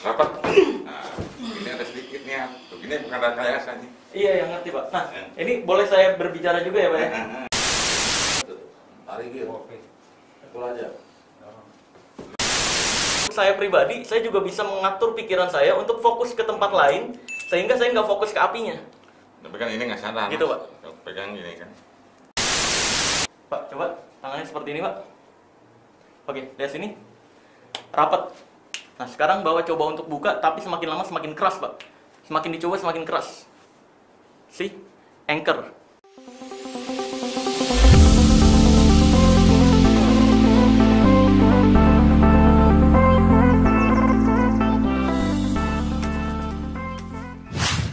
Rapat. Nah, ini ada sedikitnya. Begini bukan rekayasa nih. Iya, yang ngerti Pak. Nah, ini boleh saya berbicara juga ya Pak ya? Tarik gitu. Betul aja. Saya pribadi, saya juga bisa mengatur pikiran saya untuk fokus ke tempat lain, sehingga saya nggak fokus ke apinya. Tapi kan ini nggak sadar. Gitu Pak. Pegang gini kan. Pak, coba tangannya seperti ini Pak. Oke, lihat sini. Rapat. Nah, sekarang bawa coba untuk buka, tapi semakin lama semakin keras Pak. Semakin dicoba semakin keras. See? Anchor.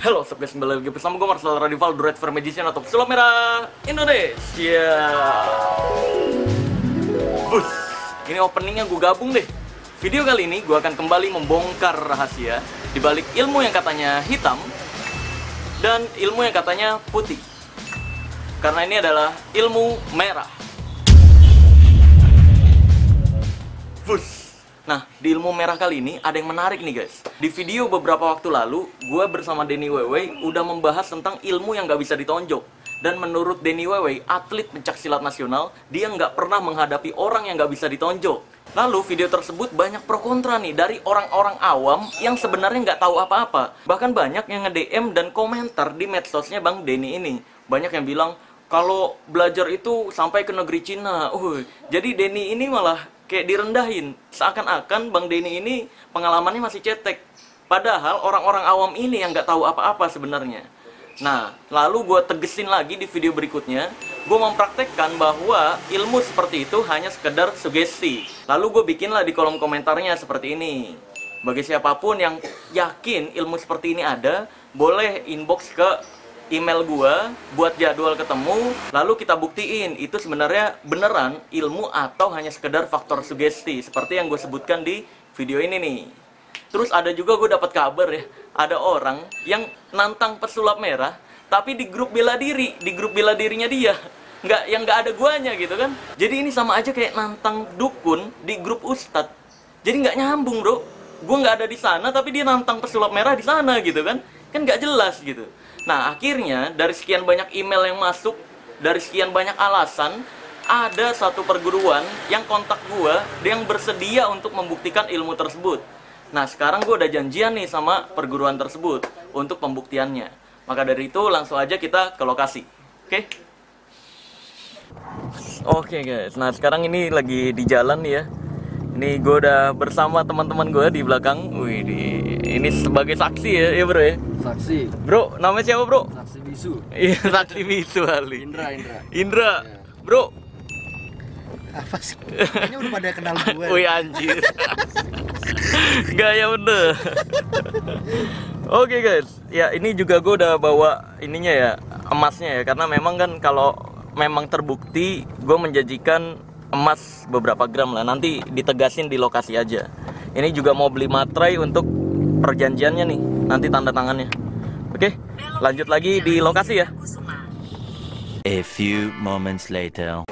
Halo, sobat, kembali lagi bersama gue Marcel Radival, The Red Fire Magician atau Pesulap Merah Indonesia. Bus, ini openingnya gue gabung deh. Video kali ini gue akan kembali membongkar rahasia di balik ilmu yang katanya hitam dan ilmu yang katanya putih. Karena ini adalah ilmu merah. Bus. Nah, di ilmu merah kali ini ada yang menarik nih guys. Di video beberapa waktu lalu, gue bersama Denny Wewe udah membahas tentang ilmu yang gak bisa ditonjok. Dan menurut Denny Wewe, atlet pencaksilat nasional, dia nggak pernah menghadapi orang yang gak bisa ditonjok. Lalu video tersebut banyak pro kontra nih dari orang-orang awam yang sebenarnya nggak tahu apa-apa. Bahkan banyak yang nge-DM dan komentar di medsosnya Bang Denny ini. Banyak yang bilang, kalau belajar itu sampai ke negeri Cina. Jadi Denny ini malah kayak direndahin, seakan-akan Bang Denny ini pengalamannya masih cetek. Padahal orang-orang awam ini yang nggak tahu apa-apa sebenarnya. Nah, lalu gue tegesin lagi di video berikutnya, gue mempraktekkan bahwa ilmu seperti itu hanya sekedar sugesti. Lalu gue bikinlah di kolom komentarnya seperti ini. Bagi siapapun yang yakin ilmu seperti ini ada, boleh inbox ke email gua buat jadwal ketemu, lalu kita buktiin itu sebenarnya beneran ilmu atau hanya sekedar faktor sugesti seperti yang gue sebutkan di video ini nih. Terus ada juga gue dapat kabar ya, ada orang yang nantang pesulap merah tapi di grup bela diri, di grup bela dirinya dia. Nggak ada guanya gitu kan. Jadi ini sama aja kayak nantang dukun di grup ustadz. Jadi nggak nyambung, bro. Gue nggak ada di sana tapi dia nantang pesulap merah di sana gitu kan. Kan nggak jelas gitu. Nah, akhirnya dari sekian banyak email yang masuk, dari sekian banyak alasan, ada satu perguruan yang kontak gua, yang bersedia untuk membuktikan ilmu tersebut. Nah, sekarang gua udah janjian nih sama perguruan tersebut untuk pembuktiannya. Maka dari itu langsung aja kita ke lokasi. Oke? Oke guys, nah sekarang ini lagi di jalan nih ya. Ini gue udah bersama teman-teman gue di belakang. Wih, ini sebagai saksi ya bro ya. Saksi. Bro, namanya siapa bro? Saksi bisu. Iya, saksi bisu Ali. Indra. Ya. Bro. Apa sih? Kayaknya udah pada kenal gue. Wih anjir. Gaya bener. Oke guys, ya ini juga gue udah bawa ininya ya, emasnya ya. Karena memang kan kalau memang terbukti gue menjanjikan emas beberapa gram lah, nanti ditegasin di lokasi aja. Ini juga mau beli materai untuk perjanjiannya nih, nanti tanda tangannya. Oke, lanjut lagi di lokasi ya. A few moments later.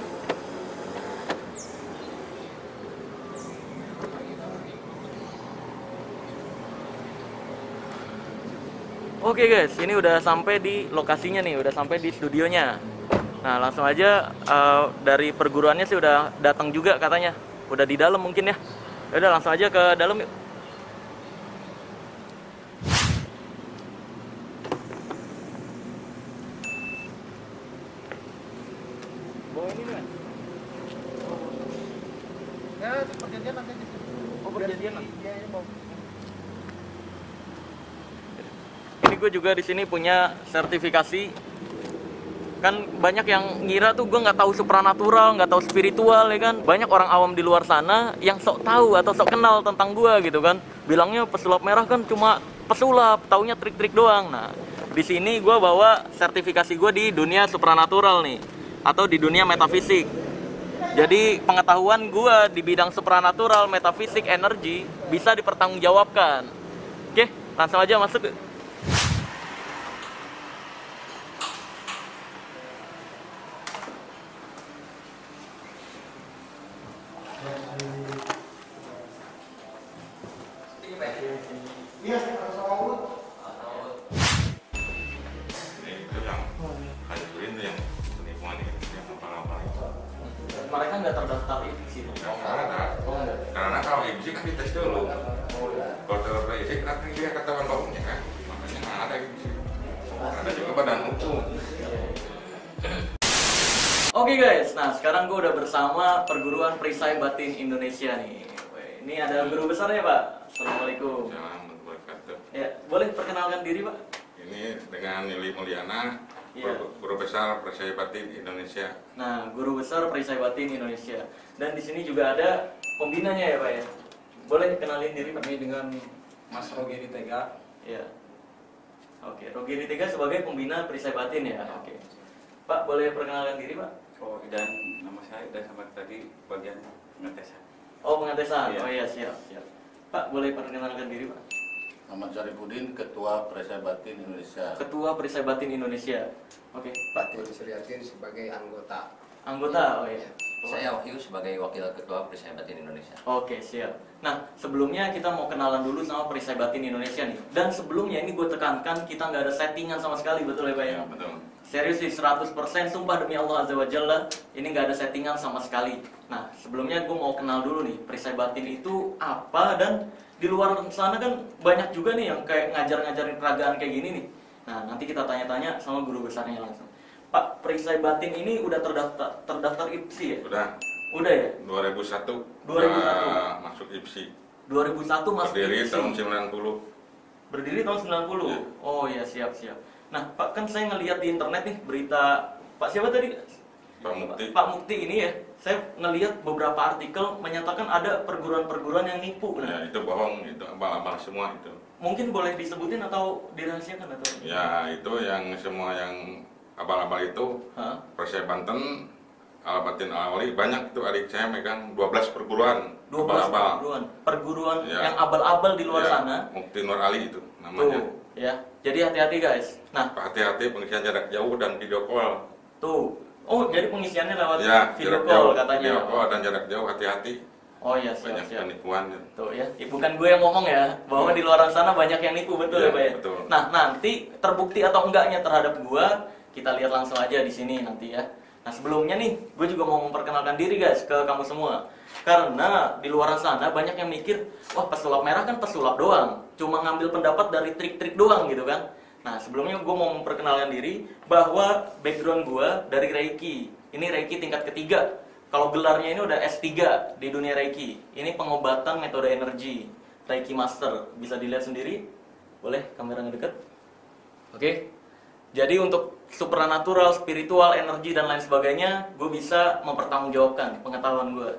Oke guys, ini udah sampai di lokasinya nih, udah sampai di studionya. Nah, langsung aja dari perguruannya sih udah datang juga katanya. Udah di dalam mungkin ya. Udah langsung aja ke dalam yuk. Bawa ini kan? Ya, perjanjian nanti di situ. Oh, perjanjian. Iya, mau. Ini gue juga di sini punya sertifikasi. Kan banyak yang ngira tuh gue nggak tahu supranatural, nggak tahu spiritual ya kan. Banyak orang awam di luar sana yang sok tahu atau sok kenal tentang gue gitu kan. Bilangnya pesulap merah kan cuma pesulap, taunya trik-trik doang. Nah, di sini gue bawa sertifikasi gue di dunia supranatural nih, atau di dunia metafisik. Jadi pengetahuan gue di bidang supranatural, metafisik, energi bisa dipertanggungjawabkan. Oke, langsung aja masuk. Iya, harus sama urut. Ini itu yang hancurin tuh yang penipuan itu yang apa-apa itu. Mereka nggak terdaftar IPSI tuh. Nggak ada. Oh enggak. Karena kalau IPSI kan dites dulu. Kalau terdaftar IPSI kan dia ketahuan bohongnya kan. Makanya nggak ada IPSI. Ada juga badan hukum. Oke guys, nah sekarang gue udah bersama Perguruan Perisai Batin Indonesia nih. Ini ada guru besarnya Pak. Assalamualaikum. Assalamualaikum wabarakatuh. Ya, boleh perkenalkan diri Pak? Ini dengan Nili Mulyana, Iya. Guru Besar Perisai Batin Indonesia. Nah, Guru Besar Perisai Batin Indonesia. Dan di sini juga ada pembinanya ya Pak ya. Boleh kenalin diri Pak? Kami dengan Mas Rogi Tega. Ya. Oke, Rogi Tega sebagai pembina Perisai Batin ya. Oke. Pak, boleh perkenalkan diri Pak? Oh, dan nama saya dan sama tadi bagian pengetesan. Oh, pengetesan. Iya. Oh iya, siap. Pak, boleh perkenalkan diri Pak? Ahmad Syarifudin, Ketua Perisai Batin Indonesia. Ketua Perisai Batin Indonesia. Oke, Pak. Batin Suryatin sebagai anggota. Anggota, oh iya. Saya Wahyu sebagai Wakil Ketua Perisai Batin Indonesia. Oke, siap. Nah, sebelumnya kita mau kenalan dulu sama Perisai Batin Indonesia nih. Dan sebelumnya ini gue tekankan, kita nggak ada settingan sama sekali, betul ya Pak ya? Ya, betul. Serius sih, 100% sumpah demi Allah Azza wa Jalla, ini nggak ada settingan sama sekali. Nah, sebelumnya gue mau kenal dulu nih, Perisai Batin itu apa, dan di luar sana kan banyak juga nih yang kayak ngajar-ngajarin peragaan kayak gini nih. Nah, nanti kita tanya-tanya sama guru besarnya langsung. Pak, Perisai Batin ini udah terdaftar IPSI ya? Udah ya? 2001 2001. udah masuk IPSI. 2001 masuk Berdiri IPSI. tahun 90. Berdiri tahun 90. Iya. Oh ya, siap. Nah, Pak, kan saya ngelihat di internet nih berita Pak siapa tadi? Pak Mukti. Pak Mukti ini ya. Saya ngelihat beberapa artikel menyatakan ada perguruan-perguruan yang nipu. Ya, Nah, itu bohong, itu abal-abal semua itu. mungkin boleh disebutin atau dirahasiakan atau? Ya, itu yang semua yang abal-abal itu Hah? Perisai Banten, Al-Batin Al-Wali, banyak itu adik saya megang 12 perguruan 12 abal-abal. perguruan Ya. yang abal-abal di luar Ya, sana. Mukti Nur Ali itu namanya. Tuh, ya. Jadi hati-hati guys. Nah, Hati-hati pengisian jarak jauh dan video call. tuh. Oh, jadi pengisiannya lewat Ya, video jarak call jauh, katanya. video call dan jarak jauh, hati-hati. Oh ya, Banyak siap. penipuan. Tuh ya, bukan gue yang ngomong ya, bahwa di luar sana banyak yang nipu, betul ya Ya, Pak ya? betul. Nah, nanti terbukti atau enggaknya terhadap gue, kita lihat langsung aja di sini nanti ya. Nah, sebelumnya nih, gue juga mau memperkenalkan diri guys ke kamu semua. Karena di luar sana banyak yang mikir, wah pesulap merah kan pesulap doang, cuma ngambil pendapat dari trik-trik doang gitu kan. Nah, sebelumnya gue mau memperkenalkan diri bahwa background gue dari Reiki. Ini Reiki tingkat ketiga. Kalau gelarnya ini udah S3 di dunia Reiki. Ini pengobatan metode energi. Reiki Master. Bisa dilihat sendiri. Boleh kamera ngedeket. Oke. Jadi untuk supranatural, spiritual, energi dan lain sebagainya, gue bisa mempertanggungjawabkan pengetahuan gue.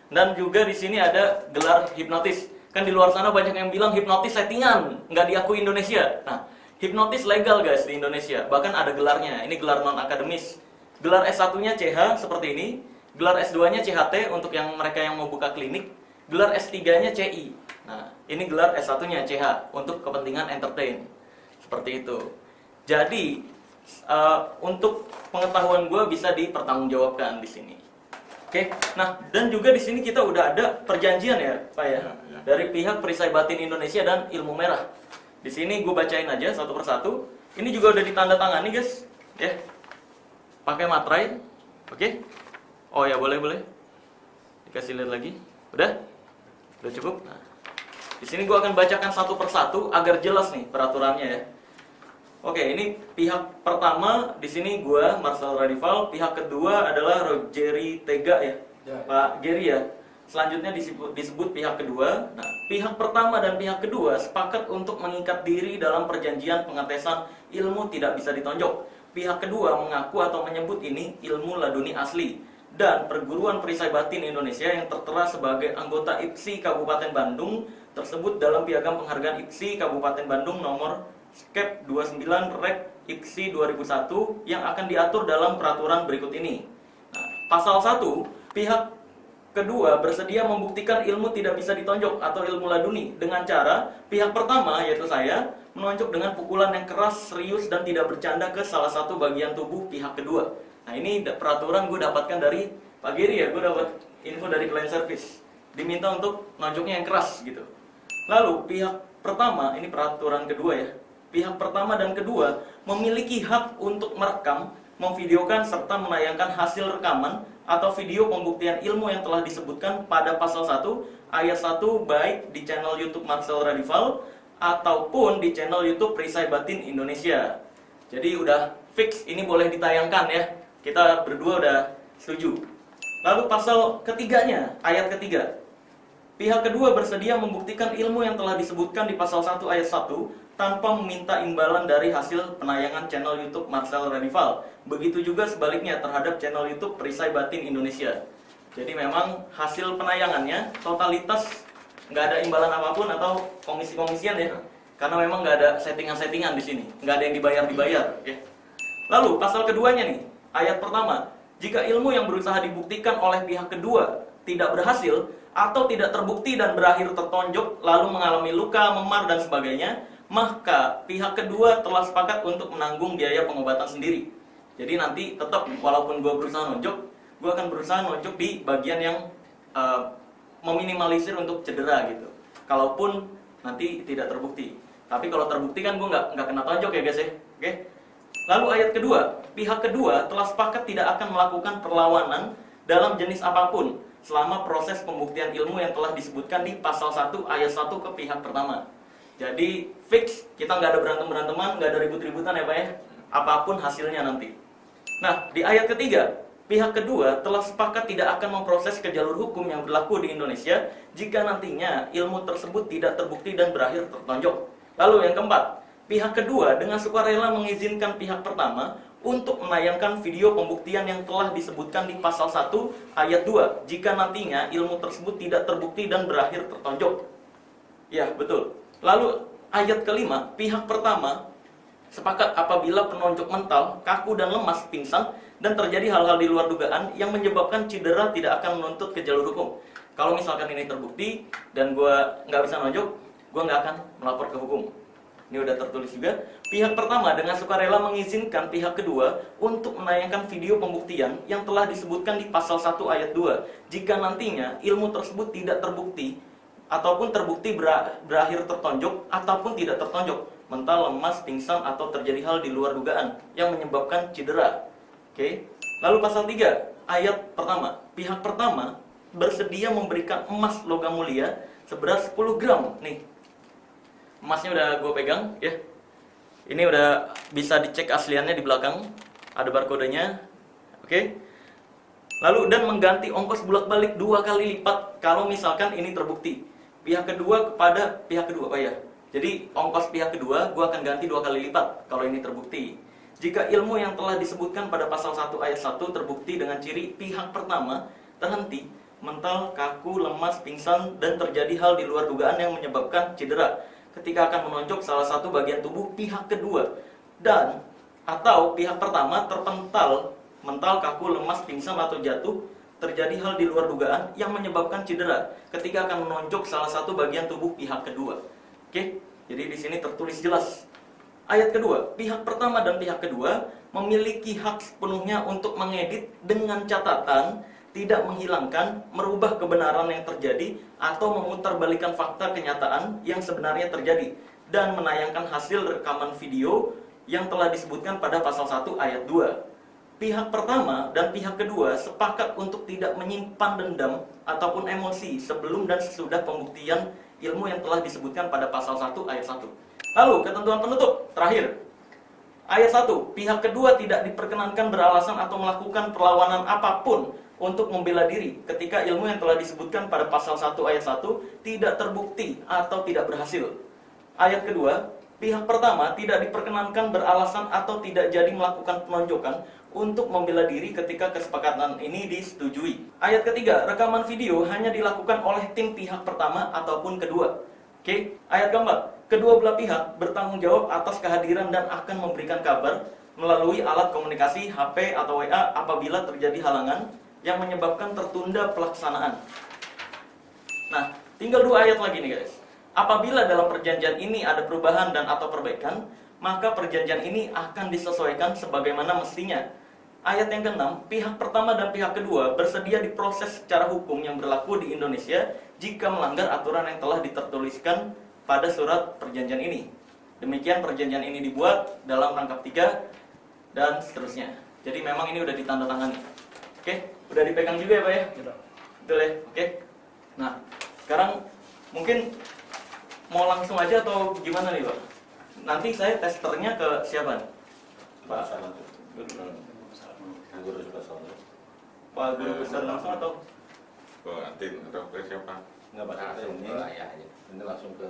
Dan juga di sini ada gelar hipnotis. Kan di luar sana banyak yang bilang hipnotis settingan, nggak diakui Indonesia. Nah, hipnotis legal guys di Indonesia. Bahkan ada gelarnya. Ini gelar non akademis. Gelar S1-nya CH seperti ini. Gelar S2-nya CHT untuk yang mereka yang mau buka klinik. Gelar S3-nya CI. Nah, ini gelar S1-nya CH untuk kepentingan entertain. Seperti itu. Jadi, untuk pengetahuan gue bisa dipertanggungjawabkan di sini. Oke, nah dan juga di sini kita udah ada perjanjian ya, Pak ya, Ya. dari pihak Perisai Batin Indonesia dan Ilmu Merah. Di sini gue bacain aja satu persatu. Ini juga udah ditandatangani guys, ya. Pakai materai, oke? Oh ya boleh. Dikasih lihat lagi, udah cukup. Nah, di sini gue akan bacakan satu persatu agar jelas nih peraturannya ya. Oke, ini pihak pertama di sini gua Marcel Radival, pihak kedua adalah Rogeri Tega ya. Pak Geri ya. Selanjutnya disebut pihak kedua. Nah, pihak pertama dan pihak kedua sepakat untuk mengikat diri dalam perjanjian pengetesan ilmu tidak bisa ditonjok. Pihak kedua mengaku atau menyebut ini ilmu laduni asli dan Perguruan Perisai Batin Indonesia yang tertera sebagai anggota IPSI Kabupaten Bandung tersebut dalam piagam penghargaan IPSI Kabupaten Bandung nomor Skep 29 Rek IPSI 2001 yang akan diatur dalam peraturan berikut ini. Nah, pasal 1, pihak kedua bersedia membuktikan ilmu tidak bisa ditonjok atau ilmu laduni dengan cara pihak pertama yaitu saya menonjok dengan pukulan yang keras, serius dan tidak bercanda ke salah satu bagian tubuh pihak kedua. Nah, ini peraturan gue dapatkan dari Pak Giri ya, gue dapat info dari client service. Diminta untuk nonjoknya yang keras gitu. Lalu pihak pertama, ini peraturan kedua ya. Pihak pertama dan kedua memiliki hak untuk merekam, memvideokan, serta menayangkan hasil rekaman atau video pembuktian ilmu yang telah disebutkan pada pasal 1 ayat 1 baik di channel YouTube Marcel Radival ataupun di channel YouTube Perisai Batin Indonesia. Jadi udah fix ini boleh ditayangkan ya. Kita berdua udah setuju. Lalu pasal ketiganya, ayat ketiga. Pihak kedua bersedia membuktikan ilmu yang telah disebutkan di pasal 1 ayat 1 tanpa meminta imbalan dari hasil penayangan channel YouTube Marcel Radival. Begitu juga sebaliknya terhadap channel YouTube Perisai Batin Indonesia. Jadi memang hasil penayangannya totalitas nggak ada imbalan apapun atau komisi-komisian ya. Karena memang nggak ada settingan-settingan di sini, nggak ada yang dibayar-dibayar. Ya. Lalu pasal keduanya nih, ayat pertama. Jika ilmu yang berusaha dibuktikan oleh pihak kedua tidak berhasil atau tidak terbukti dan berakhir tertonjok lalu mengalami luka, memar dan sebagainya, maka pihak kedua telah sepakat untuk menanggung biaya pengobatan sendiri. Jadi nanti tetap walaupun gue berusaha nonjok, gue akan berusaha nonjok di bagian yang meminimalisir untuk cedera gitu. Kalaupun nanti tidak terbukti. Tapi kalau terbukti kan gue nggak kena tonjok ya guys ya. Oke? Lalu ayat kedua, pihak kedua telah sepakat tidak akan melakukan perlawanan dalam jenis apapun selama proses pembuktian ilmu yang telah disebutkan di pasal 1 ayat 1 ke pihak pertama. Jadi fix, kita nggak ada berantem-beranteman, nggak ada ribut-ributan ya Pak ya. Apapun hasilnya nanti. Nah, di ayat ketiga, pihak kedua telah sepakat tidak akan memproses ke jalur hukum yang berlaku di Indonesia jika nantinya ilmu tersebut tidak terbukti dan berakhir tertonjok. Lalu yang keempat, pihak kedua dengan sukarela mengizinkan pihak pertama untuk menayangkan video pembuktian yang telah disebutkan di pasal 1 ayat 2 jika nantinya ilmu tersebut tidak terbukti dan berakhir tertonjok. Ya, betul. Lalu ayat kelima, pihak pertama sepakat apabila penonjok mental, kaku dan lemas, pingsan, dan terjadi hal-hal di luar dugaan yang menyebabkan cedera tidak akan menuntut ke jalur hukum. Kalau misalkan ini terbukti dan gue nggak bisa nonjok, gue nggak akan melapor ke hukum. Ini udah tertulis juga. Pihak pertama dengan sukarela mengizinkan pihak kedua untuk menayangkan video pembuktian yang telah disebutkan di pasal 1 ayat 2 jika nantinya ilmu tersebut tidak terbukti ataupun terbukti berakhir tertonjok ataupun tidak tertonjok, mental, lemas, pingsan, atau terjadi hal di luar dugaan yang menyebabkan cedera. Oke. Lalu pasal 3 ayat pertama, pihak pertama bersedia memberikan emas logam mulia seberat 10 gram. Nih, emasnya udah gue pegang ya. Ini udah bisa dicek asliannya di belakang, ada barcode-nya. Oke. Lalu dan mengganti ongkos bolak-balik 2 kali lipat kalau misalkan ini terbukti. Pihak kedua kepada pihak kedua, oh ya. Jadi ongkos pihak kedua gue akan ganti 2 kali lipat kalau ini terbukti. Jika ilmu yang telah disebutkan pada pasal 1 ayat 1 terbukti dengan ciri pihak pertama terhenti, mental, kaku, lemas, pingsan, dan terjadi hal di luar dugaan yang menyebabkan cedera ketika akan menonjok salah satu bagian tubuh pihak kedua, dan atau pihak pertama terpental, mental, kaku, lemas, pingsan, atau jatuh, terjadi hal di luar dugaan yang menyebabkan cedera ketika akan menonjok salah satu bagian tubuh pihak kedua. Oke, jadi di sini tertulis jelas. Ayat kedua, pihak pertama dan pihak kedua memiliki hak sepenuhnya untuk mengedit dengan catatan tidak menghilangkan, merubah kebenaran yang terjadi atau memutarbalikkan fakta kenyataan yang sebenarnya terjadi dan menayangkan hasil rekaman video yang telah disebutkan pada pasal 1 ayat 2. Pihak pertama dan pihak kedua sepakat untuk tidak menyimpan dendam ataupun emosi sebelum dan sesudah pembuktian ilmu yang telah disebutkan pada pasal 1 ayat 1. Lalu ketentuan penutup terakhir. Ayat 1, pihak kedua tidak diperkenankan beralasan atau melakukan perlawanan apapun untuk membela diri ketika ilmu yang telah disebutkan pada pasal 1 ayat 1 tidak terbukti atau tidak berhasil. Ayat kedua, pihak pertama tidak diperkenankan beralasan atau tidak jadi melakukan penonjokan untuk membela diri ketika kesepakatan ini disetujui. Ayat ketiga, rekaman video hanya dilakukan oleh tim pihak pertama ataupun kedua. Oke, ayat keempat, kedua belah pihak bertanggung jawab atas kehadiran dan akan memberikan kabar melalui alat komunikasi HP atau WA apabila terjadi halangan yang menyebabkan tertunda pelaksanaan. Nah, tinggal 2 ayat lagi nih guys. Apabila dalam perjanjian ini ada perubahan dan atau perbaikan, maka perjanjian ini akan disesuaikan sebagaimana mestinya. Ayat yang ke-6, pihak pertama dan pihak kedua bersedia diproses secara hukum yang berlaku di Indonesia jika melanggar aturan yang telah ditertuliskan pada surat perjanjian ini. Demikian perjanjian ini dibuat dalam rangkap 3 dan seterusnya. Jadi memang ini udah ditandatangani. Oke, udah dipegang juga ya Pak ya? Betul ya? Oke. Nah, sekarang mungkin mau langsung aja atau gimana nih Pak? Nanti saya testernya ke siapa? Pak Guru besar. Pak Guru Besar langsung atau? Ke Antin atau ke siapa? Enggak Pak, ini ayah aja. ini langsung ke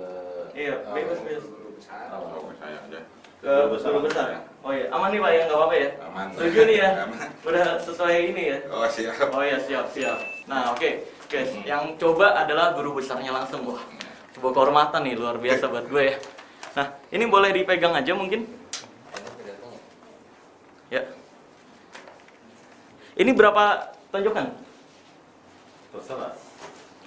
Iya, bebas. Guru besar. Oh, ke saya aja. Ke Guru Besar. Oh iya, aman nih Pak ya, nggak apa-apa ya? Aman. Setuju nih ya? Aman. Udah sesuai ini ya? Oh, siap. Oh ya, siap. Nah, oke. Guys, yang coba adalah guru besarnya langsung. Wah, sebuah kehormatan nih, luar biasa buat gue ya. Nah, ini boleh dipegang aja mungkin? Ya. Ini berapa tonjokan? terserah.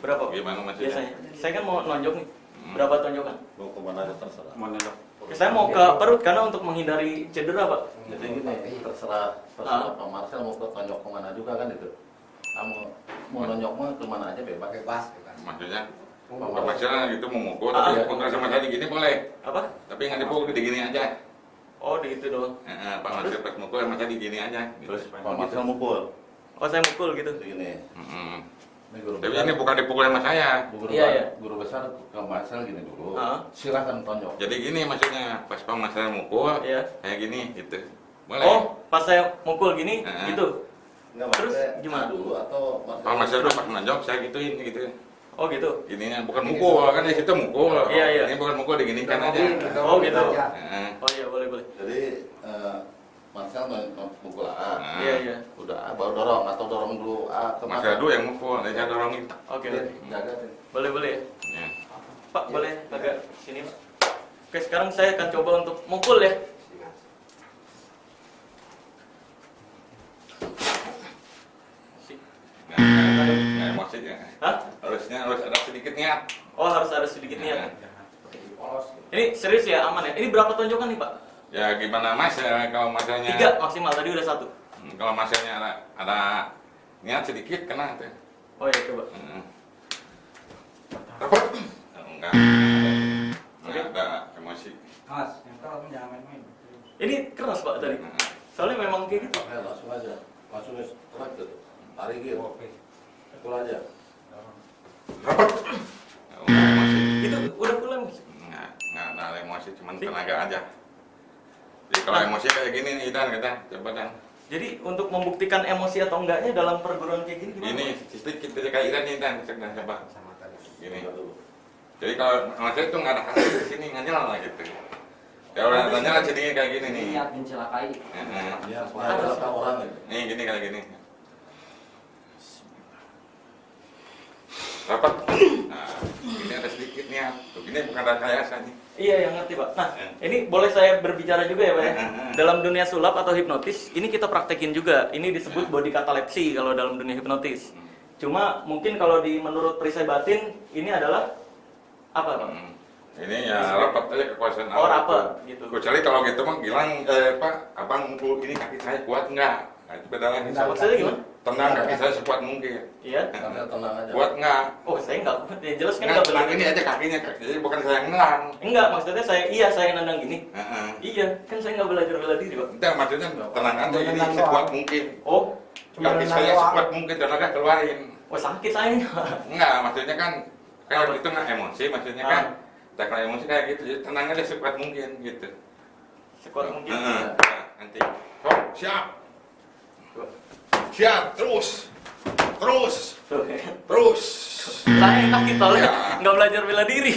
Berapa? Gimana maksudnya? Biasanya. Saya kan mau nonjok nih. Berapa tonjokan? Mau kemana aja terserah. Mau nendok. Saya mau ke perut karena untuk menghindari cedera, Pak. Jadi gini, terserah Pak Marcel mau ke tonjok kemana juga kan itu. Kamu mau nonjok mah kemana aja bebas. Bebas, bebas. Maksudnya Mau Pak Marcel gitu mau mukul, Ah, tapi iya. pukul sama saya digini boleh. Apa? Tapi nggak dipukul digini aja. Oh, di itu doang. Pak Marcel pas mukul sama saya digini aja. Terus Pak Marcel mukul. Oh, saya mukul gitu. Begini. Ini guru Tapi besar. ini bukan dipukul sama saya. Iya. Guru besar ke Marcel gini dulu. Ah. Silahkan tonjok. Jadi gini maksudnya, pas Pak Marcel mukul, Iya. kayak gini gitu. Boleh. Oh, pas saya mukul gini, Ah. gitu. Enggak, Terus maksudnya gimana? dulu atau Pak Marcel tuh pas nonjok saya gituin gitu. Oh, gitu. Ininya bukan mukul, kan di situ mukul. Iya. Ini bukan mukul diginikan aja. Oh, gitu. Heeh. Oh iya, boleh. Jadi Marcel mukul A. Iya. Udah A baru dorong atau dorong dulu A ke Marcel dulu yang mukul, nanti saya dorongin. Oke. Jaga deh. Boleh ya. Ya. Pak, boleh agak sini, Pak. Oke, sekarang saya akan coba untuk mukul ya. Nggak emosi ya. Hah? Harus ada sedikit niat. Oh, harus ada sedikit niat. Polos. Ini serius ya, aman ya? Ini berapa tonjokan nih, Pak? Ya gimana mas ya, kalau masanya 3 maksimal, tadi udah 1. kalau masanya ada niat sedikit kena tuh. Oh iya, coba. Dapat? Enggak ada emosi. Mas, yang kalau jangan main-main. Ini keras, Pak, tadi. Soalnya memang kayak gitu. Oke, langsung aja. Langsung strike tuh. Tarik gitu. Oke. Pukul aja. Dapat? Enggak emosi. Itu udah pulang. Enggak ada emosi, cuman tenaga aja. Jadi kalau emosi kayak gini nih, Dan, kita coba Dan. Jadi untuk membuktikan emosi atau enggaknya dalam perguruan kayak gini gimana? Ini sedikit kayak Idan nih, Dan, coba. Sama tadi. Gini. Tinggal dulu. Jadi kalau emosi itu nggak ada hasil di sini, nganyel lah gitu. Kalau nyala sedikit kayak gini nih. Niat mencelakai. Heeh. Dia ada orang ini. Nih gini kayak gini. Rapat. Nah, ini ada sedikit niat. Tuh, ini bukan rekayasa nih. Iya, yang ngerti, Pak. Nah, ini boleh saya berbicara juga ya, Pak ya? Dalam dunia sulap atau hipnotis, ini kita praktekin juga. Ini disebut body catalepsy kalau dalam dunia hipnotis. Cuma mungkin kalau menurut perisai batin, ini adalah apa, Pak? Ini ya rapat aja kekuasaan Oh, Allah rapat, tuh. gitu. Kecuali kalau gitu mah bilang, Pak, abang mukul ini kaki saya kuat enggak? Nah, itu beda lagi. Maksudnya gimana? Tenang kaki saya sekuat mungkin. Iya. Marcel tenang aja. Kuat enggak? Oh, saya enggak. Ya jelas kan Enggak, enggak tenang boleh. ini aja kakinya. Jadi bukan saya yang nendang. Enggak, maksudnya saya nendang gini. Heeh. Iya, kan saya nggak belajar bela diri, Pak. Enggak, maksudnya tenang aja ini Nendang sekuat doang. mungkin. Oh, Cuma Kaki nendang saya doang. sekuat mungkin tenaga keluarin. oh sakit saya. Enggak, maksudnya kan kayak Apa? gitu nggak emosi, maksudnya kan Ah. teknik emosi kayak gitu, jadi tenang aja sekuat mungkin gitu. Sekuat mungkin. Heeh. Nah, nanti, oh siap, siap, terus, Tuh. terus. Saya yang sakit soalnya Ya. nggak belajar bela diri.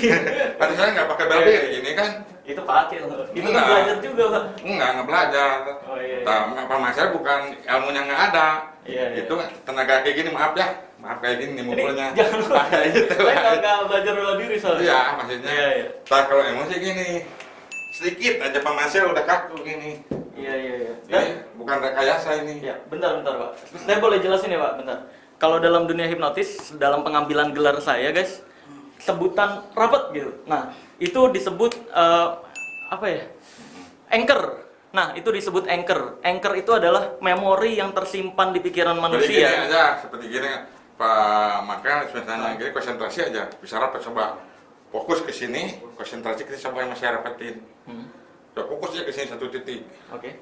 Tadi saya nggak pakai bela diri ini kan? Itu pakai loh. Itu kan Enggak. belajar juga, Pak. Nggak belajar. Oh, iya. Apa masalah bukan ilmunya nggak ada. Iya. Itu tenaga kayak gini, maaf ya, maaf kayak gini nih mukulnya. jangan lupa. Kayak gitu. Saya nggak belajar bela diri soalnya. Iya, maksudnya. Iya. Tak kalau emosi gini, sedikit aja Pak Masel udah kaku gini. Iya. Dan, Ini bukan rekayasa ini. ya, bentar, Pak. Saya boleh jelasin ya, Pak, bentar. Kalau dalam dunia hipnotis, dalam pengambilan gelar saya, guys, sebutan rapat gitu. Nah, itu disebut apa ya? Anchor. Nah, itu disebut anchor. Anchor itu adalah memori yang tersimpan di pikiran Seperti gini manusia. aja, seperti gini Pak Makel misalnya gini konsentrasi aja, bisa rapat coba. fokus ke sini, konsentrasi ke sama yang masih rapatin. Coba fokus aja ke sini satu titik. Oke.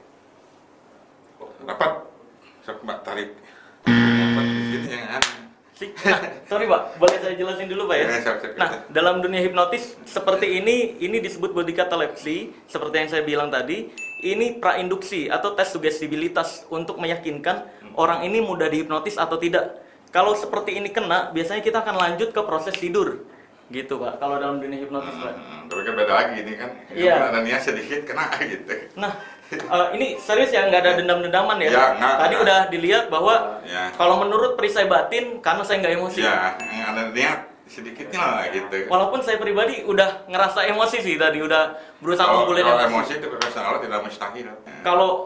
Rapat, Mbak tarik. Rapat di sini yang aneh. Nah, sorry Pak, boleh saya jelasin dulu Pak ya? Nah, dalam dunia hipnotis seperti ini disebut body catalepsy, seperti yang saya bilang tadi, ini prainduksi atau tes sugestibilitas untuk meyakinkan orang ini mudah dihipnotis atau tidak. Kalau seperti ini kena, biasanya kita akan lanjut ke proses tidur. Gitu Pak, kalau dalam dunia hipnotis Pak. Tapi kan beda lagi ini kan, Iya. ada niat sedikit kena gitu. Nah, ini serius ya, nggak ada dendam-dendaman ya? Ya, nggak. Tadi udah dilihat bahwa Ya. kalau menurut perisai batin, karena saya nggak emosi. Ya, ada niat sedikitnya lah gitu. Walaupun saya pribadi udah ngerasa emosi sih tadi, udah berusaha Kalau ngumpulin emosi itu kekerasan Allah tidak mustahil.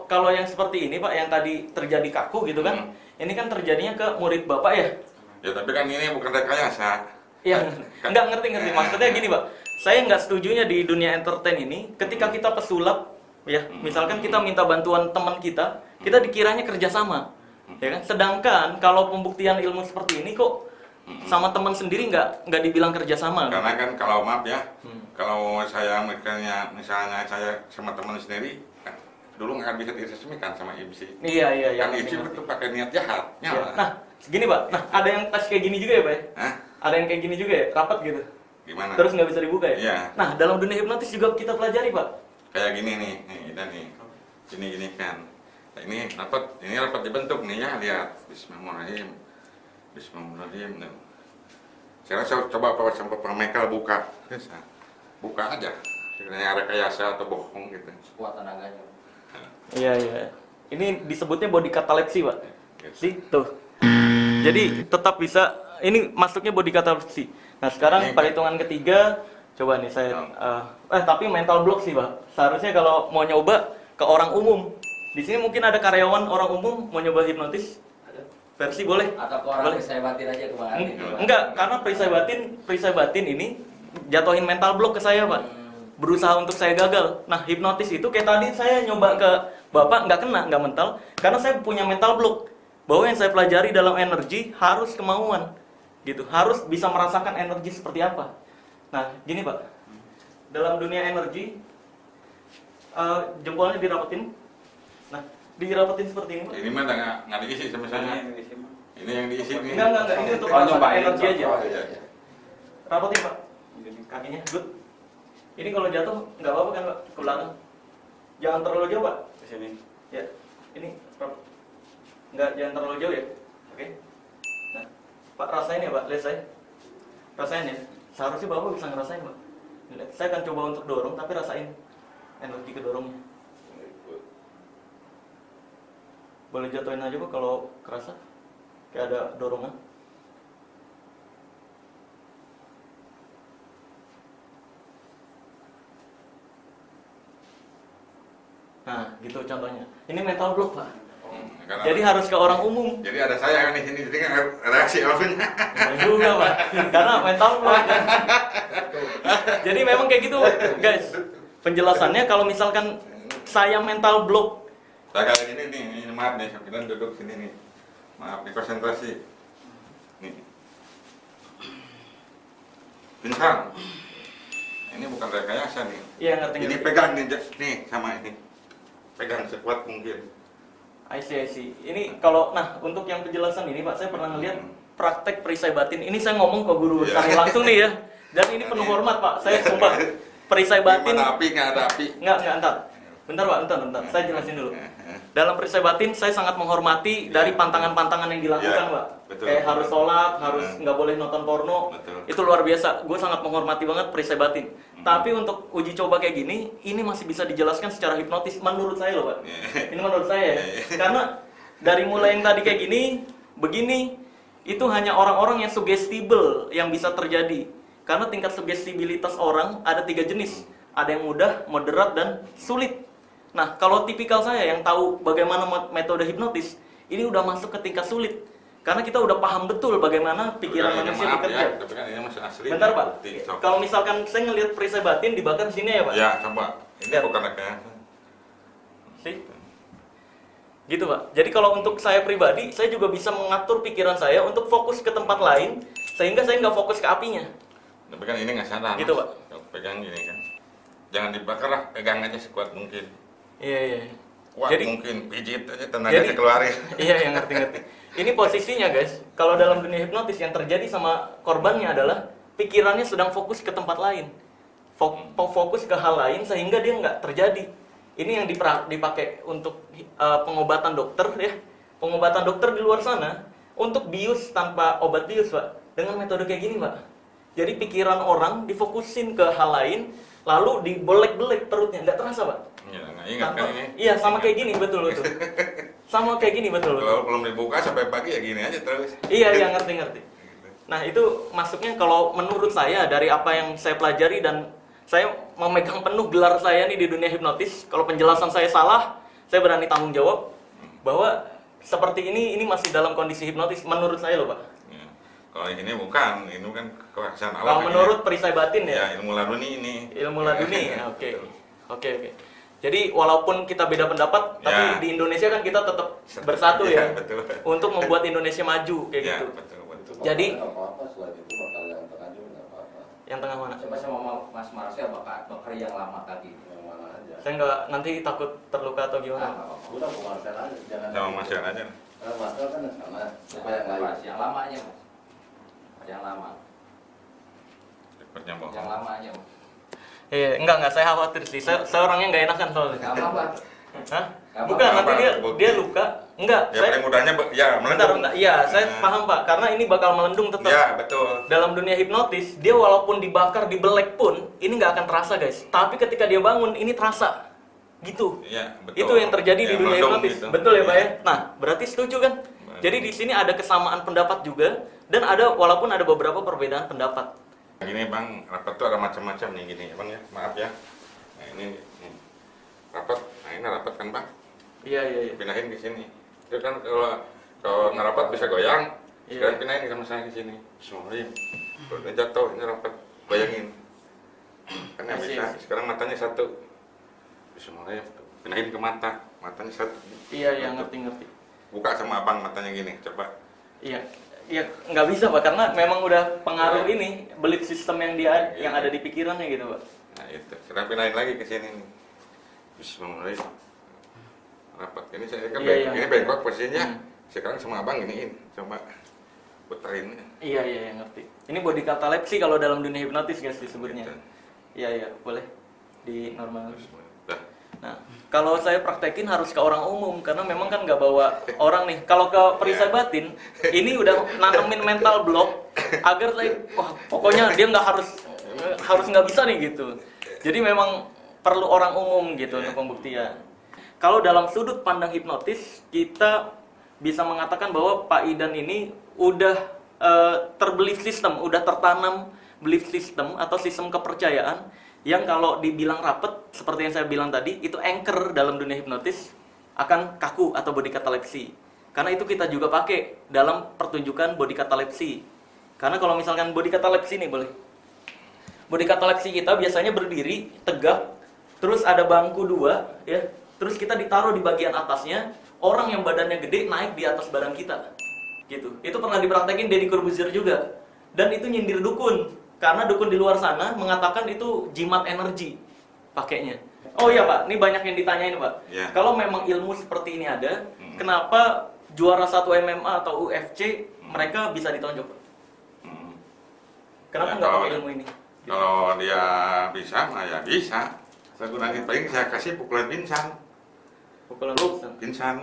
Kalau yang seperti ini Pak, yang tadi terjadi kaku gitu kan, ini kan terjadinya ke murid Bapak ya? Ya tapi kan ini bukan rekayasa. Yang nggak ngerti. Maksudnya gini Pak, saya nggak setujunya di dunia entertain ini, ketika kita pesulap, ya, misalkan kita minta bantuan teman kita dikiranya kerjasama, ya kan? Sedangkan kalau pembuktian ilmu seperti ini kok sama teman sendiri nggak dibilang kerjasama. Karena kan kalau maaf ya, kalau saya misalnya saya sama teman sendiri, kan, dulu nggak bisa diresmikan sama IBSI. Iya. Kan IBSI itu pakai niat jahat. Ya. Nah, segini Pak, nah ada yang tes kayak gini juga ya Pak ya? Hah? Ada yang kayak gini juga ya, rapat gitu. Gimana? Terus nggak bisa dibuka ya? Iya. Nah, dalam dunia hipnotis juga kita pelajari Pak. Kayak gini nih, dan nih, gini kan. Nah, ini rapat dibentuk nih ya, lihat. Bismillahirrahmanirrahim. Nah. Saya coba Pak Michael buka, buka aja. Sebenarnya rekayasa atau bohong gitu. Kuat tenaganya. Iya. Ini disebutnya body catalepsy Pak. Yes. Sih, tuh. Jadi tetap bisa, ini masuknya body catalepsy. Nah, sekarang Ini- perhitungan ketiga, coba nih saya, tapi mental block sih Pak. Seharusnya kalau mau nyoba ke orang umum, di sini mungkin ada karyawan orang umum mau nyoba hipnotis, versi boleh. Atau ke orang Boleh. saya batin aja kemarin. Enggak, karena perisai batin ini jatuhin mental block ke saya Pak. Berusaha untuk saya gagal. Nah, hipnotis itu kayak tadi saya nyoba ke Bapak, nggak kena, nggak mental, karena saya punya mental block. Bahwa yang saya pelajari dalam energi harus kemauan, gitu. Harus bisa merasakan energi seperti apa. Nah, gini Pak, dalam dunia energi, jempolnya dirapetin. Nah, dirapetin seperti ini Pak. Ini mah nggak diisi misalnya. Ini yang diisi nih. Enggak, ini untuk Oh, merasakan nyobain. energi aja. Oh, iya. Rapetin Pak, kakinya, good. Ini kalau jatuh nggak apa-apa kan Pak, ke belakang. Jangan terlalu jauh Pak. Di sini. Ya, ini jangan terlalu jauh ya. Oke. Nah, Pak rasain ya Pak, lihat saya. Rasain ya. Seharusnya Bapak bisa ngerasain Pak. Lihat, saya akan coba untuk dorong, tapi rasain energi kedorongnya. Boleh jatuhin aja Pak kalau kerasa. Kayak ada dorongan. Nah, gitu contohnya. Ini mental block Pak. Karena- Jadi harus ke orang umum. Jadi ada saya kan di sini, jadi kan reaksi Alvin. Benar juga Pak. Karena mental block. Jadi memang kayak gitu guys. Penjelasannya kalau misalkan saya mental block. Saya kayak gini nih, ini maaf nih, kita duduk sini nih. Maaf, nih konsentrasi. Nih. Bintang. Ini bukan rekayasa nih. Iya ngerti. Ini pegang nih sama ini. Pegang sekuat mungkin. I see. Ini kalau, nah untuk yang penjelasan ini Pak, saya pernah ngeliat praktek perisai batin. Ini saya ngomong ke guru Iya. kami langsung nih ya. Dan ini penuh hormat Pak. Saya sumpah perisai batin. Gimana api, nggak ada api. Enggak, entar. Bentar Pak, bentar. Saya jelasin dulu. Dalam perisai batin saya sangat menghormati dari pantangan-pantangan yang dilakukan Iya, Pak. betul. Kayak harus sholat, harus nggak boleh nonton porno. Betul. Itu luar biasa. Gue sangat menghormati banget perisai batin. Tapi untuk uji coba kayak gini, ini masih bisa dijelaskan secara hipnotis menurut saya loh Pak. Ini menurut saya ya. Karena dari mulai yang tadi kayak gini, begini, itu hanya orang-orang yang suggestible yang bisa terjadi. Karena tingkat suggestibilitas orang ada 3 jenis. Ada yang mudah, moderat, dan sulit. Nah, kalau tipikal saya yang tahu bagaimana metode hipnotis, ini udah masuk ke tingkat sulit. Karena kita udah paham betul bagaimana pikiran Tapi kan ini manusia maaf bekerja. ya, tapi kan ini masih asli. Bentar Pak, Bukti, sok. kalau misalkan saya ngelihat perisai batin dibakar sini ya Pak. Ya, coba. Ini Lihat. bukan rekayasa. Sih. Gitu Pak. Jadi kalau untuk saya pribadi, saya juga bisa mengatur pikiran saya untuk fokus ke tempat lain, sehingga saya nggak fokus ke apinya. Tapi kan ini nggak sadar. Gitu, Mas. Pak. Kalau pegang gini kan. Jangan dibakar lah, pegang aja sekuat mungkin. Iya, iya. Kuat Jadi- mungkin, pijit aja tenaganya Jadi- keluarin. Iya, yang ngerti-ngerti. Ini posisinya guys, kalau dalam dunia hipnotis yang terjadi sama korbannya adalah pikirannya sedang fokus ke tempat lain, fokus ke hal lain sehingga dia nggak terjadi. Ini yang dipakai untuk pengobatan dokter ya, pengobatan dokter di luar sana untuk bius tanpa obat bius Pak, dengan metode kayak gini Pak. Jadi pikiran orang difokusin ke hal lain, lalu dibelek-belek perutnya, nggak terasa Pak. Ya, nggak ingat kan ini. Iya, sama kayak gini betul. Sama kayak gini betul. Kalau belum dibuka sampai pagi ya gini aja terus. Iya, iya ngerti. Nah itu masuknya kalau menurut saya dari apa yang saya pelajari dan saya memegang penuh gelar saya nih di dunia hipnotis. Kalau penjelasan saya salah, saya berani tanggung jawab bahwa seperti ini masih dalam kondisi hipnotis menurut saya loh Pak. Ya. Kalau ini bukan, ini kan kewaksan alam. Kalau ini menurut ya. perisai batin Ya, ya, ilmu laduni ini. ilmu laduni. Ya, Oke. Jadi walaupun kita beda pendapat, tapi Ya. di Indonesia kan kita tetap bersatu ya, Betul. untuk membuat Indonesia maju kayak Ya, gitu. betul. Jadi- Nggak apa-apa, selain itu bakal yang tengah juga nggak apa-apa. Yang tengah mana? Coba sama Mas Marcel bakar yang lama tadi. Yang mana aja. Saya nggak nanti takut terluka atau gimana. nggak apa-apa. Udah Bu Marcel aja, jangan. Sama Mas Yan aja. Marcel kan yang sana, supaya yang lain. Mas, yang lama aja Mas. Yang lama. Cepatnya bohong. Yang lama aja Mas. Iya, enggak, saya khawatir sih. Saya orangnya nggak enakan soalnya. Nggak apa-apa. Hah? Nggak Bukan, apa-apa. nanti dia luka. Enggak, Ya saya paling mudahnya ya bentar, melendung. bentar. Iya, saya Nah, paham Pak. Karena ini bakal melendung tetap. Ya, betul. Dalam dunia hipnotis, dia walaupun dibakar, dibelek pun, ini nggak akan terasa guys. Tapi ketika dia bangun, ini terasa. Gitu. Iya, betul. Itu yang terjadi di Ya, dunia melendung hipnotis. gitu. Betul ya Pak ya? Iya. Nah, berarti setuju kan? Jadi di sini ada kesamaan pendapat juga dan walaupun ada beberapa perbedaan pendapat. Gini Bang, rapat tuh ada macam-macam nih gini, Bang ya. Maaf ya. Nah, ini rapat. Nah, ini rapat kan, Bang? Iya. Pindahin ke sini. Itu kan kalau nggak rapat bisa goyang. Iya. Sekarang pindahin sama saya ke sini. Bismillahirrahmanirrahim. Kalau udah jatuh, ini rapat. Bayangin. Kan nggak Iya, bisa. iya. Sekarang matanya satu. Bismillahirrahmanirrahim. Pindahin ke mata. Matanya satu. Iya, ngerti. Buka sama abang matanya gini. Coba. Iya, nggak bisa Pak, karena memang udah pengaruh ini belief system yang ada di pikirannya gitu Pak. Nah itu. Sekarang pindahin lagi ke sini nih. Bismillahirrahmanirrahim. Rapat. Ini saya kan Iya. ini bengkok posisinya. Hmm. Sekarang sama abang giniin. Coba puterin. Iya, ngerti. Ini body catalepsy kalau dalam dunia hipnotis guys disebutnya. Gitu. Iya, boleh di normal. Dah. Nah, kalau saya praktekin harus ke orang umum karena memang kan nggak bawa orang nih. Kalau ke perisai batin, ini udah nanamin mental block agar saya, wah pokoknya dia nggak harus nggak bisa nih gitu. Jadi memang perlu orang umum gitu untuk pembuktian. Kalau dalam sudut pandang hipnotis, kita bisa mengatakan bahwa Pak Idan ini udah terbelief system, udah tertanam belief system atau sistem kepercayaan yang kalau dibilang rapet seperti yang saya bilang tadi itu anchor dalam dunia hipnotis akan kaku atau body catalepsy. Karena itu kita juga pakai dalam pertunjukan body catalepsy. Karena kalau misalkan body catalepsy nih boleh. Body catalepsy kita biasanya berdiri tegak, terus ada bangku dua ya. Terus kita ditaruh di bagian atasnya, orang yang badannya gede naik di atas badan kita. Gitu. Itu pernah dipraktekin Deddy Corbuzier juga. Dan itu nyindir dukun. Karena dukun di luar sana mengatakan itu jimat energi pakainya. Oh iya Pak, ini banyak yang ditanyain Pak. Ya. Kalau memang ilmu seperti ini ada, kenapa juara 1 MMA atau UFC mereka bisa ditonjok Pak? Kenapa Ya, nggak kalau- pakai ilmu ini? Kalau dia bisa, nah ya bisa. Saya gunain paling saya kasih pukulan pingsan. Pukulan Lu pingsan. pingsan.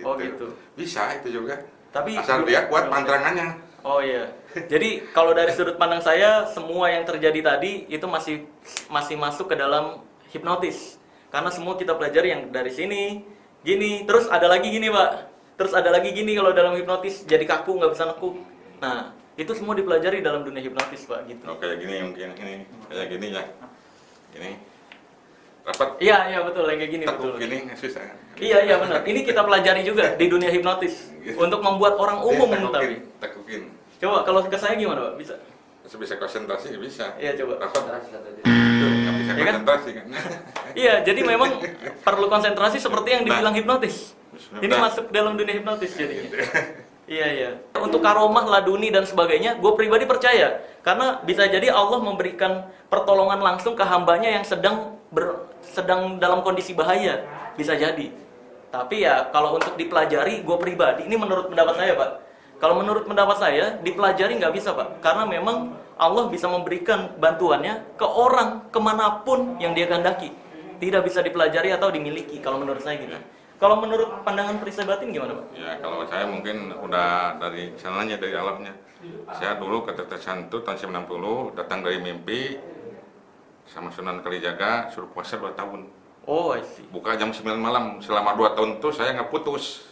Oh, gitu. Bisa itu juga. Tapi Asal dia kuat pantrangannya. Oh iya. Jadi kalau dari sudut pandang saya semua yang terjadi tadi itu masih masuk ke dalam hipnotis. Karena semua kita pelajari yang dari sini, gini, terus ada lagi gini, Pak. Terus ada lagi gini kalau dalam hipnotis jadi kaku nggak bisa nekuk. Nah, itu semua dipelajari dalam dunia hipnotis, Pak, gitu. Oh, kayak gini mungkin ini, kayak gini ya. Ini rapat Iya, betul, yang kayak gini tekuk betul. gini susah. Iya benar. Ini kita pelajari juga di dunia hipnotis untuk membuat orang umum tapi. Tekukin. Coba kalau ke saya gimana, Pak? Bisa? Bisa konsentrasi bisa. Iya, coba. Rapat Konsentrasi kata dia. nggak bisa Iya kan? konsentrasi kan. Iya, jadi memang perlu konsentrasi seperti yang dibilang hipnotis. Ini Nah. masuk dalam dunia hipnotis jadinya. Iya, iya. Untuk karomah, laduni dan sebagainya, gue pribadi percaya. Karena bisa jadi Allah memberikan pertolongan langsung ke hambanya yang sedang dalam kondisi bahaya. Bisa jadi. Tapi ya kalau untuk dipelajari, gue pribadi, ini menurut pendapat saya Pak. Kalau menurut pendapat saya, dipelajari nggak bisa Pak. Karena memang Allah bisa memberikan bantuannya ke orang, kemanapun yang dia kehendaki. Tidak bisa dipelajari atau dimiliki, kalau menurut saya gitu. Kalau menurut pandangan perisai batin gimana Pak? Ya kalau saya mungkin udah dari sananya, dari alamnya. Saya dulu ketetesan itu tahun 90, datang dari mimpi sama Sunan Kalijaga, suruh puasa 2 tahun. Oh, I see. Buka jam 9 malam, selama 2 tahun itu saya nggak putus.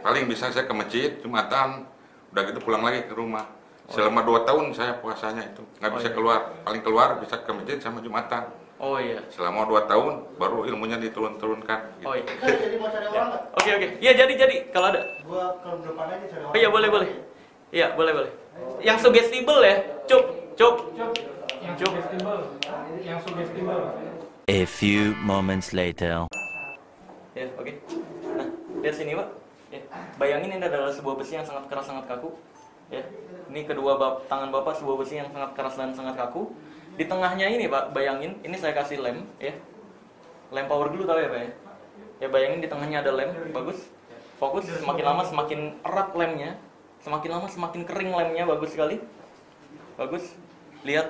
Paling bisa saya ke masjid, Jumatan, udah gitu pulang lagi ke rumah. Selama 2 tahun saya puasanya itu, nggak bisa keluar. Paling keluar bisa ke masjid sama Jumatan. Oh iya. Selama 2 tahun, baru ilmunya diturun-turunkan. Gitu. Oh iya. Jadi mau cari orang nggak? Oke, oke. Iya, jadi kalau ada. Gua kalau depan aja cari orang. Oh iya, boleh. Iya, boleh. Yang sugestible ya. Cuk. Yang sugestible. A few moments later. Ya, oke. Nah, lihat sini, Pak. Ya. Bayangin ini adalah sebuah besi yang sangat keras, sangat kaku. Ya. Ini kedua tangan Bapak sebuah besi yang sangat keras dan sangat kaku. Di tengahnya ini, Pak, bayangin, ini saya kasih lem, ya. Lem power glue tahu ya, Pak ya? Ya, bayangin di tengahnya ada lem, bagus. Fokus, semakin lama semakin erat lemnya. Semakin lama semakin kering lemnya, bagus sekali. Bagus. Lihat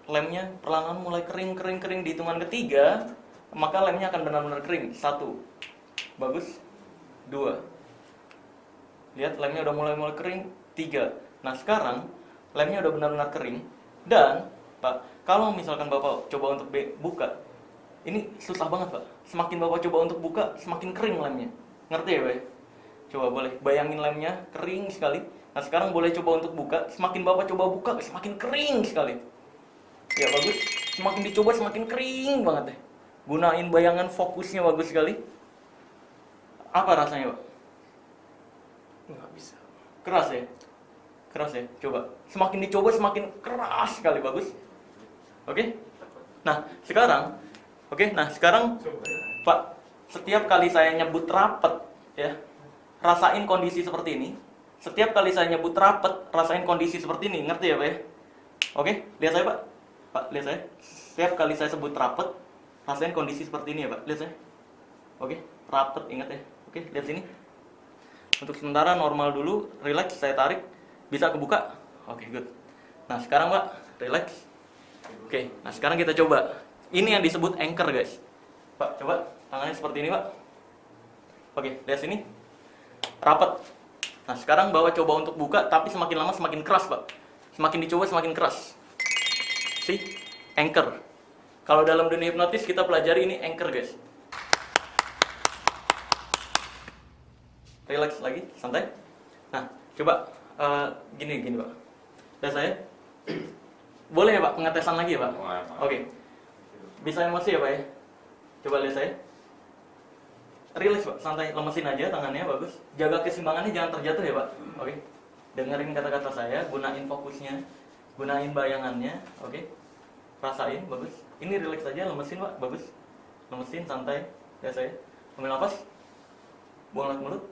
lemnya perlahan mulai kering di hitungan ketiga, maka lemnya akan benar-benar kering. 1. Bagus. 2. Lihat lemnya udah mulai kering. 3. Nah, sekarang lemnya udah benar-benar kering dan Pak, kalau misalkan Bapak coba untuk buka, ini susah banget Pak. Semakin Bapak coba untuk buka, semakin kering lemnya. Ngerti ya Pak? Coba boleh bayangin lemnya kering sekali. Nah, sekarang boleh coba untuk buka. Semakin Bapak coba buka, semakin kering sekali. Ya bagus. Semakin dicoba, semakin kering banget deh. Gunain bayangan fokusnya bagus sekali. Apa rasanya Pak? Nggak bisa. Keras ya? Keras ya? Coba. Semakin dicoba, semakin keras sekali, bagus. Oke? Nah, sekarang Pak, setiap kali saya nyebut rapet ya, rasain kondisi seperti ini. Setiap kali saya nyebut rapet, rasain kondisi seperti ini, ngerti ya Pak ya? Oke, lihat saya Pak. Pak, lihat saya. Setiap kali saya sebut rapet, rasain kondisi seperti ini ya Pak. Lihat saya. Oke, rapet, ingat ya. Oke, lihat sini. Untuk sementara normal dulu, relax, saya tarik. Bisa kebuka? Oke, good. Nah, sekarang Pak, relax. Oke, nah sekarang kita coba. Ini yang disebut anchor, guys. Pak, coba tangannya seperti ini, Pak. Oke, lihat sini. Rapat. Nah, sekarang Bapak coba untuk buka, tapi semakin lama semakin keras, Pak. Semakin dicoba semakin keras. See? Anchor. Kalau dalam dunia hipnotis kita pelajari ini anchor, guys. Relax lagi, santai. Nah, coba gini Pak. Lihat saya. Boleh ya Pak, pengetesan lagi ya Pak? Boleh, Pak. Oke. Bisa emosi ya Pak ya? Coba lihat saya. Relax Pak, santai, lemesin aja tangannya, bagus. Jaga keseimbangannya, jangan terjatuh ya Pak. Oke. Dengerin kata-kata saya, gunain fokusnya, gunain bayangannya, oke. Rasain, bagus. Ini relax aja, lemesin Pak, bagus. Lemesin, santai. Lihat saya. Ambil nafas. Buang lewat mulut.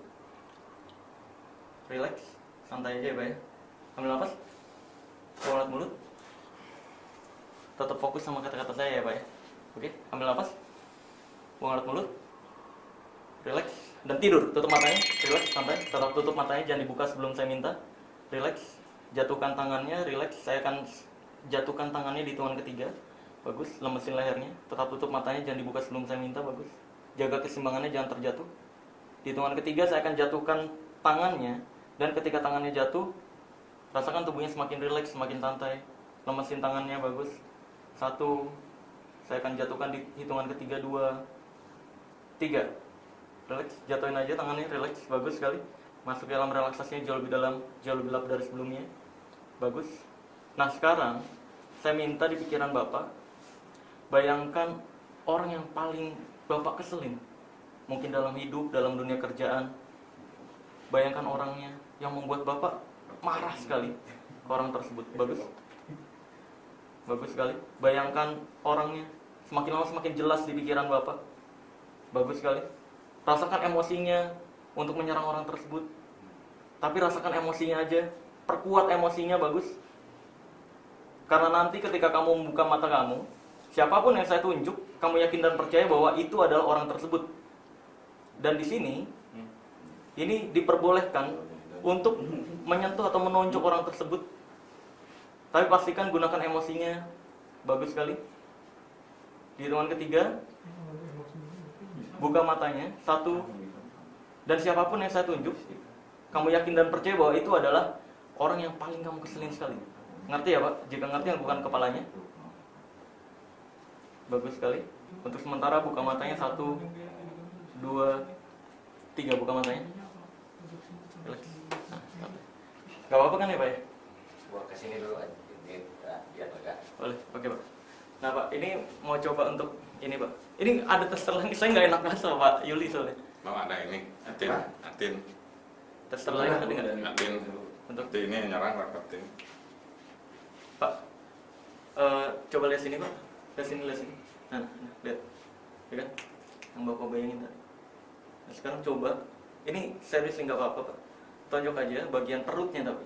Relax, santai aja ya Pak ya. Ambil nafas. Buang lewat mulut. Tetap fokus sama kata-kata saya ya Pak ya. Oke, ambil nafas. Buang lewat mulut. Relax dan tidur. Tutup matanya. Relax, santai. Tetap tutup matanya, jangan dibuka sebelum saya minta. Relax. Jatuhkan tangannya, relax. Saya akan jatuhkan tangannya di hitungan ketiga. Bagus, lemesin lehernya. Tetap tutup matanya, jangan dibuka sebelum saya minta. Bagus. Jaga keseimbangannya, jangan terjatuh. Di hitungan ketiga saya akan jatuhkan tangannya, dan ketika tangannya jatuh, rasakan tubuhnya semakin rileks, semakin santai. Lemesin tangannya, bagus. 1, saya akan jatuhkan di hitungan ketiga. 2, 3. Relax, jatuhin aja tangannya, relax, bagus sekali. Masuk ke dalam relaksasinya jauh lebih dalam, jauh lebih lap dari sebelumnya. Bagus. Nah sekarang, saya minta di pikiran Bapak, bayangkan orang yang paling Bapak keselin. Mungkin dalam hidup, dalam dunia kerjaan. Bayangkan orangnya yang membuat Bapak marah sekali ke orang tersebut. Bagus. Bagus sekali. Bayangkan orangnya, semakin lama semakin jelas di pikiran Bapak. Bagus sekali. Rasakan emosinya untuk menyerang orang tersebut. tapi rasakan emosinya aja, perkuat emosinya bagus. Karena nanti ketika kamu membuka mata kamu, siapapun yang saya tunjuk, kamu yakin dan percaya bahwa itu adalah orang tersebut. Dan di sini, ini diperbolehkan untuk menyentuh atau menonjok orang tersebut. Tapi pastikan gunakan emosinya bagus sekali. Di hitungan ketiga, buka matanya, 1. Dan siapapun yang saya tunjuk, kamu yakin dan percaya bahwa itu adalah orang yang paling kamu keselin sekali. Ngerti ya Pak? Jika ngerti, yang bukan kepalanya. Bagus sekali. Untuk sementara buka matanya, 1, 2, 3, buka matanya. Relax. Nah, gak apa-apa kan ya Pak ya? Gua kesini dulu aja. Biar lega. Boleh, oke Pak. Nah Pak, ini mau coba untuk ini Pak. Ini ada tes terlain, saya nggak enak banget sama Pak Yuli soalnya. Mau ada ini, Atin. Tes terlain ada nggak? Atin. Untuk Atin ini nyerang Atin. Pak, coba lihat sini Pak. Lihat sini. Nah, lihat. Ya kan? Yang Bapak bayangin tadi. Nah, sekarang coba. Ini serius nggak apa-apa Pak. Tonjok aja bagian perutnya tapi.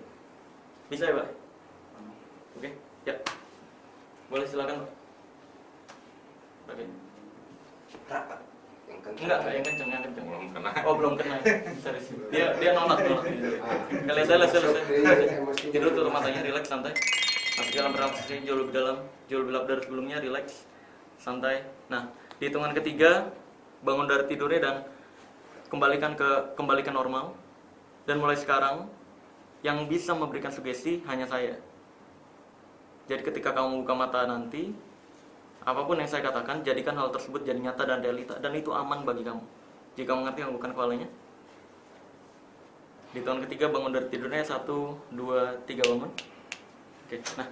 Bisa ya Pak? Oke, ya. Boleh silakan Pak. Oke. Enggak, yang kenceng. Belum kena. Oh, belum kena. Serius. Dia nolak. Kalian selesai. Tidur tutup matanya, relax, santai. Masuk dalam bernafas jauh lebih dalam, jauh lebih lap dari sebelumnya, relax, santai. Nah, di hitungan ketiga, bangun dari tidurnya dan kembalikan normal. Dan mulai sekarang, yang bisa memberikan sugesti hanya saya. Jadi ketika kamu buka mata nanti, apapun yang saya katakan, jadikan hal tersebut jadi nyata dan realita, dan itu aman bagi kamu. Jika mengerti yang bukan kepalanya. Di tahun ketiga bangun dari tidurnya, 1, 2, 3 bangun. Oke, nah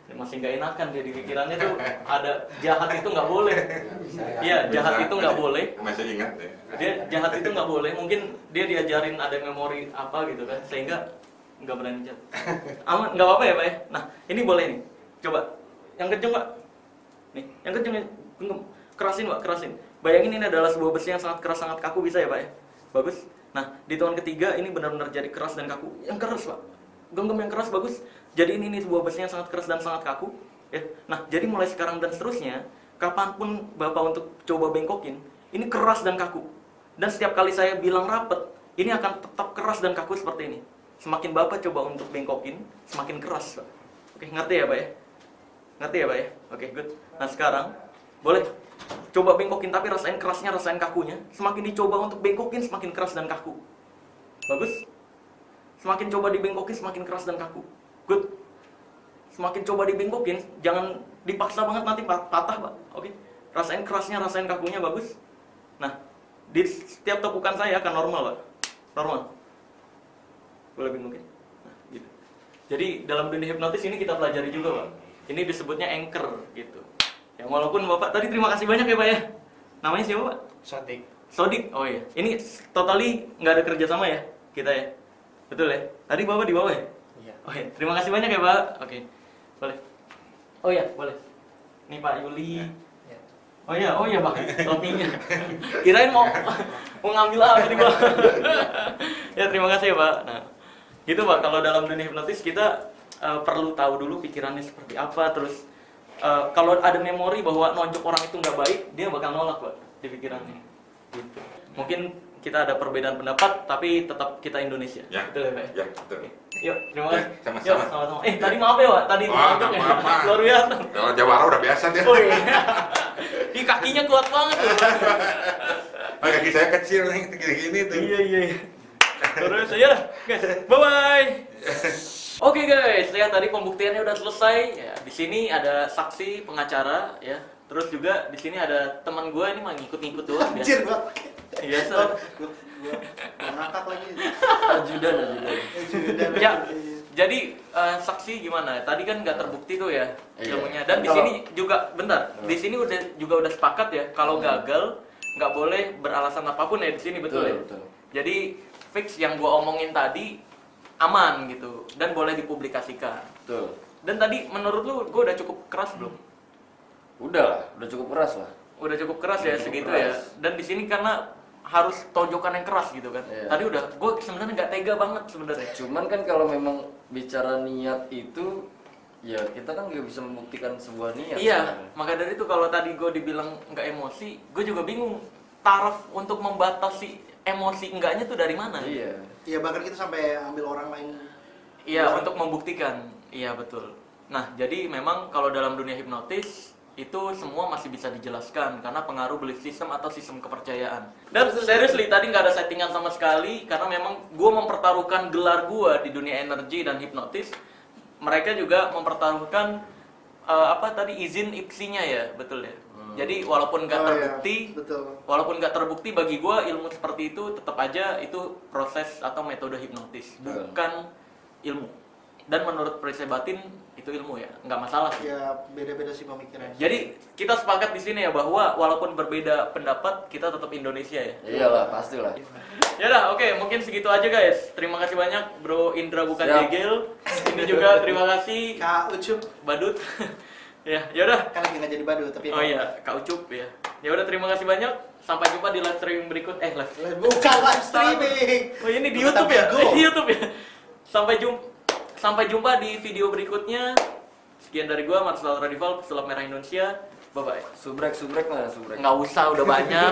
masih nggak enakan jadi pikirannya tuh ada jahat itu nggak boleh. Iya, jahat itu nggak boleh. Masih ingat ya. Dia jahat itu nggak boleh. Mungkin dia diajarin ada memori apa gitu kan, sehingga nggak berani jahat. Aman, nggak apa-apa ya Pak ya. Nah ini boleh nih. Coba yang kenceng Pak. Nih, yang kenceng, genggam, kerasin Pak, kerasin. Bayangin ini adalah sebuah besi yang sangat keras, sangat kaku, bisa ya Pak ya? Bagus. Nah, di tahun ketiga ini benar-benar jadi keras dan kaku. Yang keras Pak. Genggam yang keras, bagus. Jadi ini sebuah besi yang sangat keras dan sangat kaku. Ya. Nah, jadi mulai sekarang dan seterusnya, kapanpun Bapak untuk coba bengkokin, ini keras dan kaku. Dan setiap kali saya bilang rapet, ini akan tetap keras dan kaku seperti ini. Semakin Bapak coba untuk bengkokin, semakin keras Pak. Oke, ngerti ya Pak ya? Ngerti ya Pak ya? Oke, good. Nah sekarang, boleh coba bengkokin tapi rasain kerasnya, rasain kakunya. Semakin dicoba untuk bengkokin, semakin keras dan kaku. Bagus? Semakin coba dibengkokin, semakin keras dan kaku. Good. Semakin coba dibengkokin, jangan dipaksa banget nanti patah Pak. Oke? Rasain kerasnya, rasain kakunya, bagus. Nah, di setiap tepukan saya akan normal Pak. Normal. Boleh bengkokin. Nah, gitu. Jadi dalam dunia hipnotis ini kita pelajari juga Pak. Ini disebutnya anchor gitu. Ya walaupun Bapak tadi terima kasih banyak ya Pak ya. Namanya siapa Pak? Sodik. Oh iya. Ini totally nggak ada kerjasama ya kita ya. Betul ya? Tadi Bapak di bawah ya? Iya. Oh iya. Terima kasih banyak ya Pak. Oke. Boleh. Oh iya, boleh. Ini Pak Yuli. Oh iya Pak. Topinya. Kirain mau ngambil apa di bawah. Ya terima kasih ya Pak. Nah, gitu Pak, kalau dalam dunia hipnotis kita perlu tahu dulu pikirannya seperti apa, terus kalau ada memori bahwa nonjok orang itu nggak baik, dia bakal nolak Pak di pikirannya. Gitu. Mungkin kita ada perbedaan pendapat, tapi tetap kita Indonesia. Ya, betul ya Pak? ya betul. Yuk, terima kasih. Sama-sama. Yuk, sama-sama. Tadi maaf ya Pak, tadi nonjok ya. apa-apa. Luar biasa. Kalau Jawara udah biasa dia. Oh iya. Ih, kakinya kuat banget loh. Kaki saya kecil nih, gini-gini tuh. Iya. Terus ya, guys. Bye-bye. Oke guys, ya tadi pembuktiannya udah selesai. Ya, di sini ada saksi, pengacara, ya. Terus juga di sini ada teman gue ini mah ngikut-ngikut doang. Anjir banget. Iya, Sir. Gua ngakak lagi. Ajudan. Ya, jadi saksi gimana? Tadi kan nggak terbukti tuh ya ilmunya. Dan di sini juga, bentar. Di sini udah sepakat ya. Kalau gagal nggak boleh beralasan apapun ya di sini, betul ya? Betul. Jadi fix yang gua omongin tadi aman gitu dan boleh dipublikasikan. Betul. Dan tadi menurut lu gua udah cukup keras belum? Udah cukup keras lah. Udah cukup keras ya Cukup segitu keras. ya. Dan di sini karena harus tonjokan yang keras gitu kan. Iya. Tadi udah, gue sebenarnya nggak tega banget sebenarnya. Cuman kan kalau memang bicara niat itu, ya kita kan nggak bisa membuktikan sebuah niat. Iya, sebenarnya. maka dari itu kalau tadi gue dibilang nggak emosi, gue juga bingung taraf untuk membatasi emosi enggaknya tuh dari mana. Iya. Iya, bahkan kita sampai ambil orang lain. Iya, untuk membuktikan. Iya, betul. Nah, jadi memang kalau dalam dunia hipnotis itu semua masih bisa dijelaskan karena pengaruh belief system atau sistem kepercayaan. Dan seriously tadi nggak ada settingan sama sekali karena memang gue mempertaruhkan gelar gue di dunia energi dan hipnotis. Mereka juga mempertaruhkan izin IPSI-nya ya, betul ya. Jadi walaupun nggak terbukti, betul. walaupun nggak terbukti bagi gue ilmu seperti itu tetap aja itu proses atau metode hipnotis, bukan ilmu. Dan menurut Perisai Batin itu ilmu ya, nggak masalah sih. Ya beda-beda sih pemikiran. Jadi kita sepakat di sini ya bahwa walaupun berbeda pendapat kita tetap Indonesia ya. Iyalah, pastilah. Ya udah, oke, mungkin segitu aja guys. Terima kasih banyak Bro Indra bukan Siap. Jegel. Ini juga terima kasih Kak Ucup Badut. Ya udah. kan lagi nggak jadi badut tapi. Oh iya, Kak Ucup ya. Ya udah, terima kasih banyak. Sampai jumpa di live streaming berikut. Bukan live streaming. Oh ini di Bukan YouTube ya? Bigo. Di YouTube ya. Sampai jumpa di video berikutnya. Sekian dari gua Marcel Radival, pesulap merah Indonesia. Bye bye. Subrek mana subrek? Nggak usah, udah banyak.